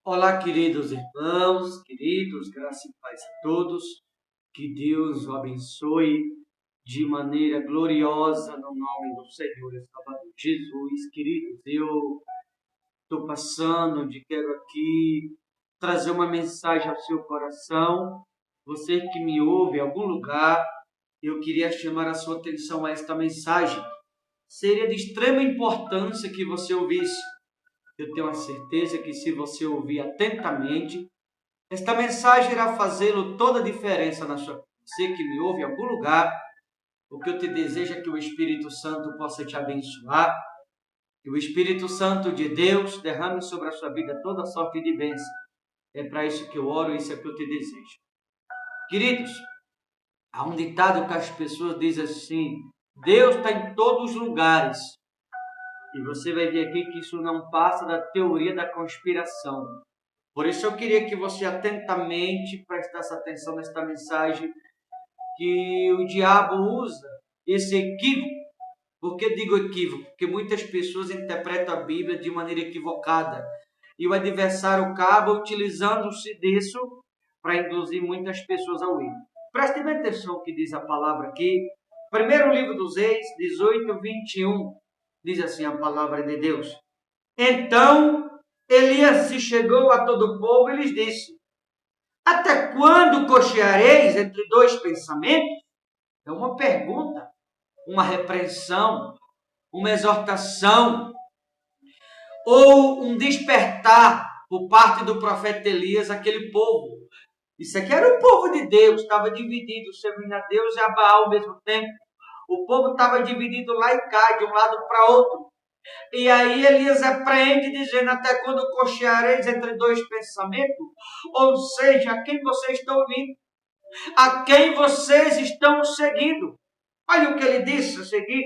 Olá, queridos irmãos, queridos, graça e paz a todos. Que Deus o abençoe de maneira gloriosa no nome do Senhor e Salvador Jesus. Queridos, eu estou passando quero aqui trazer uma mensagem ao seu coração. Você que me ouve em algum lugar, eu queria chamar a sua atenção a esta mensagem. Seria de extrema importância que você ouvisse. Eu tenho a certeza que se você ouvir atentamente, esta mensagem irá fazê-lo toda a diferença na sua vida. Você que me ouve em algum lugar, o que eu te desejo é que o Espírito Santo possa te abençoar, que o Espírito Santo de Deus derrame sobre a sua vida toda a sorte de bênção. É para isso que eu oro, isso é o que eu te desejo. Queridos, há um ditado que as pessoas dizem assim: Deus está em todos os lugares. E você vai ver aqui que isso não passa da teoria da conspiração. Por isso eu queria que você atentamente prestasse atenção nesta mensagem, que o diabo usa esse equívoco. Por que digo equívoco? Porque muitas pessoas interpretam a Bíblia de maneira equivocada. E o adversário acaba utilizando-se disso para induzir muitas pessoas ao erro. Preste bem atenção no que diz a palavra aqui. Primeiro livro dos Reis, 18, 21. Diz assim a palavra de Deus. Então Elias se chegou a todo o povo e lhes disse: Até quando cocheareis entre dois pensamentos? É uma pergunta, uma repreensão, uma exortação ou um despertar por parte do profeta Elias àquele povo. Isso aqui era o povo de Deus, estava dividido, servindo a Deus e a Baal ao mesmo tempo. O povo estava dividido lá e cá, de um lado para outro. E aí Elias repreende, dizendo: até quando cocheareis entre dois pensamentos? Ou seja, a quem vocês estão ouvindo? A quem vocês estão seguindo? Olha o que ele disse a seguir.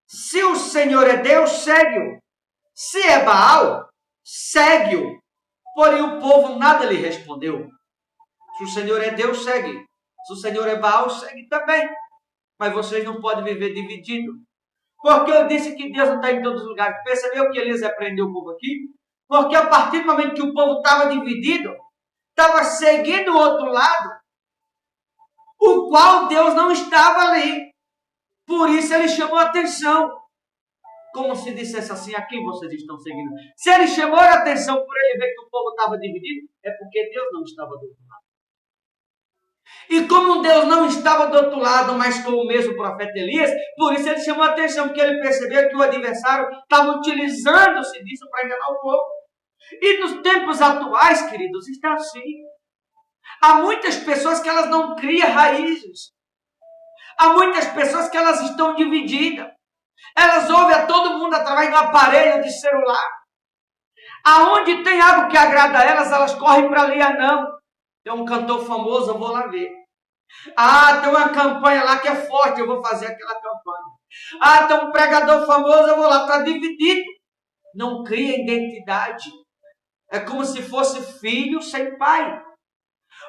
Se o Senhor é Deus, segue-o. Se é Baal, segue-o. Porém o povo nada lhe respondeu. Se o Senhor é Deus, segue. Se o Senhor é Baal, segue também. Mas vocês não podem viver divididos. Porque eu disse que Deus não está em todos os lugares. Percebeu que Elias aprendeu o povo aqui? Porque a partir do momento que o povo estava dividido, estava seguindo o outro lado, o qual Deus não estava ali. Por isso ele chamou a atenção. Como se dissesse assim: a quem vocês estão seguindo? Se ele chamou a atenção por ele ver que o povo estava dividido, é porque Deus não estava do outro lado. E como Deus não estava do outro lado, mas com o mesmo profeta Elias, por isso ele chamou a atenção, porque ele percebeu que o adversário estava utilizando-se disso para enganar o povo. E nos tempos atuais, queridos, está assim. Há muitas pessoas que elas não criam raízes. Há muitas pessoas que elas estão divididas. Elas ouvem a todo mundo através de um aparelho de celular. Aonde tem algo que agrada a elas, elas correm para ali. Ah, não, tem um cantor famoso, eu vou lá ver. Ah, tem uma campanha lá que é forte, eu vou fazer aquela campanha. Ah, tem um pregador famoso, eu vou lá. Está dividido. Não cria identidade. É como se fosse filho sem pai.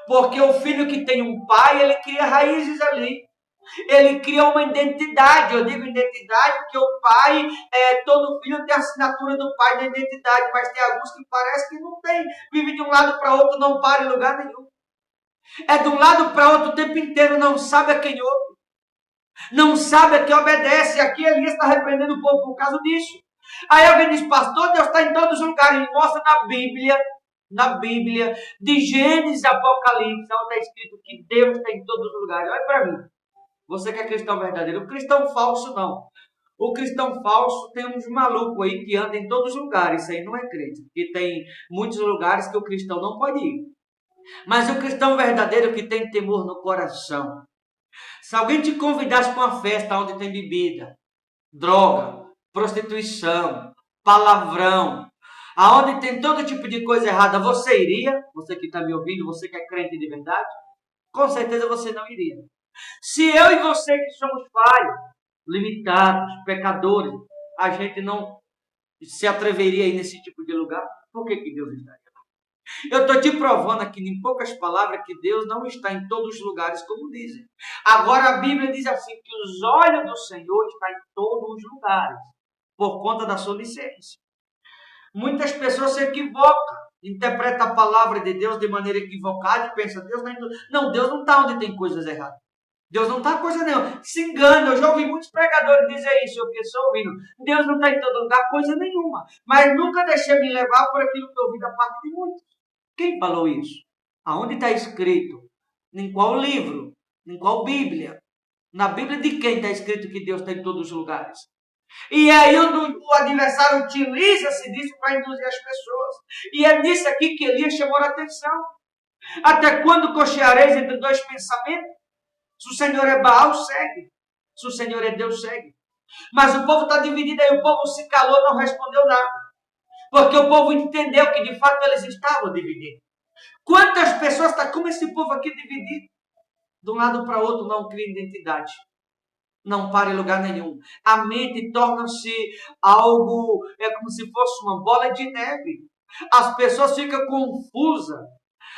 Porque o filho que tem um pai, ele cria raízes ali. Ele cria uma identidade. Eu digo identidade porque o pai, todo filho tem a assinatura do pai da identidade, mas tem alguns que parece que não tem. Vive de um lado para outro, não para em lugar nenhum. É de um lado para outro o tempo inteiro, não sabe a quem ouve. Não sabe a quem obedece. Aqui Elias está repreendendo o povo por causa disso. Aí alguém diz: pastor, Deus está em todos os lugares. Ele mostra na Bíblia, de Gênesis e Apocalipse, onde está escrito que Deus está em todos os lugares. Olha para mim. Você que é cristão verdadeiro. O cristão falso não. O cristão falso tem uns malucos aí que andam em todos os lugares. Isso aí não é crente. Porque tem muitos lugares que o cristão não pode ir. Mas o cristão verdadeiro que tem temor no coração. Se alguém te convidasse para uma festa onde tem bebida, droga, prostituição, palavrão, aonde tem todo tipo de coisa errada, você iria? Você que está me ouvindo, você que é crente de verdade? Com certeza você não iria. Se eu e você que somos falhos, limitados, pecadores, a gente não se atreveria a ir nesse tipo de lugar, por que Deus estaria lá? Eu estou te provando aqui, em poucas palavras, que Deus não está em todos os lugares, como dizem. Agora a Bíblia diz assim, que os olhos do Senhor estão em todos os lugares, por conta da sua licença. Muitas pessoas se equivocam interpreta a palavra de Deus de maneira equivocada e pensa, Deus não, Deus não está onde tem coisas erradas. Deus não está coisa nenhuma. Se engana, eu já ouvi muitos pregadores dizer isso, eu fiquei só ouvindo. Deus não está em todo lugar, coisa nenhuma. Mas nunca deixei me levar por aquilo que eu ouvi da parte de muitos. Quem falou isso? Aonde está escrito? Em qual livro? Em qual Bíblia? Na Bíblia de quem está escrito que Deus está em todos os lugares? E aí o adversário utiliza-se disso para induzir as pessoas. E é nisso aqui que Elias chamou a atenção. Até quando cocheareis entre dois pensamentos? Se o Senhor é Baal, segue. Se o Senhor é Deus, segue. Mas o povo está dividido aí, o povo se calou, não respondeu nada. Porque o povo entendeu que de fato eles estavam divididos. Quantas pessoas está como esse povo aqui dividido? De um lado para o outro não cria identidade. Não para em lugar nenhum. A mente torna-se algo, é como se fosse uma bola de neve. As pessoas ficam confusas.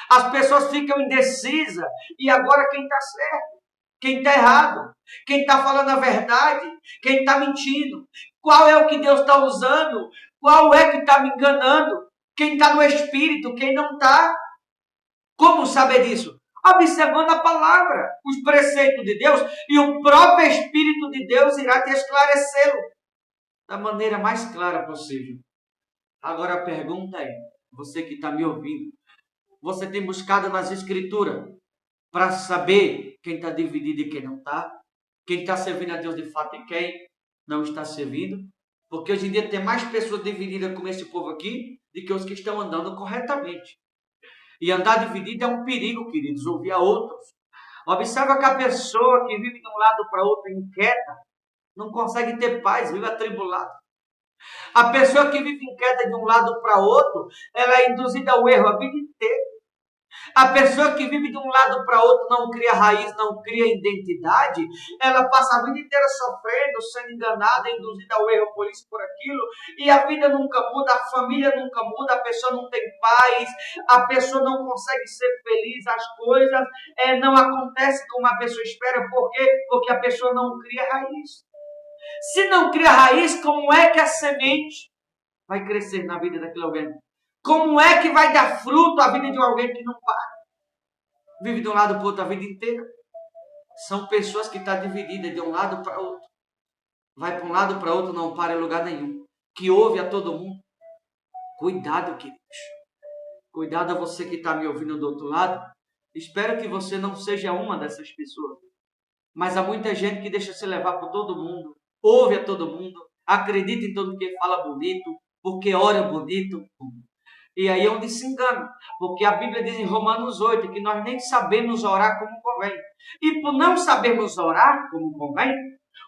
As pessoas ficam indecisas. E agora quem está certo? Quem está errado? Quem está falando a verdade? Quem está mentindo? Qual é o que Deus está usando? Qual é que está me enganando? Quem está no Espírito? Quem não está? Como saber disso? Observando a palavra, os preceitos de Deus, e o próprio Espírito de Deus irá te esclarecê-lo da maneira mais clara possível. Agora a pergunta é, você que está me ouvindo, você tem buscado nas Escrituras para saber quem está dividido e quem não está? Quem está servindo a Deus de fato e quem não está servindo? Porque hoje em dia tem mais pessoas divididas como esse povo aqui do que os que estão andando corretamente. E andar dividido é um perigo, queridos, ouvir a outros. Observa que a pessoa que vive de um lado para outro inquieta, não consegue ter paz, vive atribulada. A pessoa que vive inquieta de um lado para outro, ela é induzida ao erro a vida inteira. A pessoa que vive de um lado para outro não cria raiz, não cria identidade, ela passa a vida inteira sofrendo, sendo enganada, induzida ao erro por isso, por aquilo, e a vida nunca muda, a família nunca muda, a pessoa não tem paz, a pessoa não consegue ser feliz, as coisas não acontecem como a pessoa espera, por quê? Porque a pessoa não cria raiz. Se não cria raiz, como é que a semente vai crescer na vida daquele alguém? Como é que vai dar fruto a vida de alguém que não para? Vive de um lado para o outro a vida inteira. São pessoas que estão divididas de um lado para outro. Vai para um lado para outro, não para em lugar nenhum. Que ouve a todo mundo. Cuidado, queridos. Cuidado a você que está me ouvindo do outro lado. Espero que você não seja uma dessas pessoas. Mas há muita gente que deixa se levar por todo mundo. Ouve a todo mundo. Acredita em todo mundo que fala bonito. Porque ora bonito. E aí é onde se engana, porque a Bíblia diz em Romanos 8 que nós nem sabemos orar como convém. E por não sabermos orar como convém,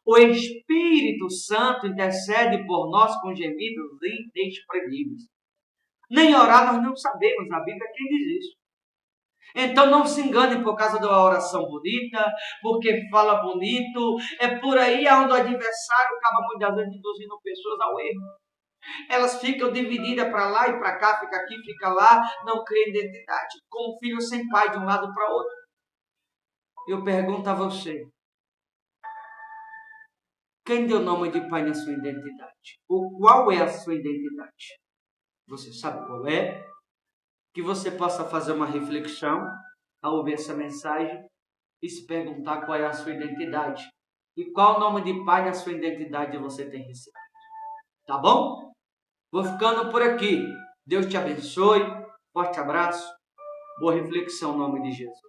o Espírito Santo intercede por nós com gemidos inexprimíveis. Nem orar nós não sabemos, a Bíblia é quem diz isso. Então não se engane por causa da oração bonita, porque fala bonito, é por aí onde o adversário acaba muitas vezes induzindo pessoas ao erro. Elas ficam divididas para lá e para cá, fica aqui, fica lá, não cria identidade. Como filho sem pai, de um lado para o outro. Eu pergunto a você, quem deu nome de pai na sua identidade? Ou qual é a sua identidade? Você sabe qual é? Que você possa fazer uma reflexão ao ouvir essa mensagem e se perguntar qual é a sua identidade. E qual nome de pai na sua identidade você tem recebido. Tá bom? Vou ficando por aqui. Deus te abençoe. Forte abraço. Boa reflexão em nome de Jesus.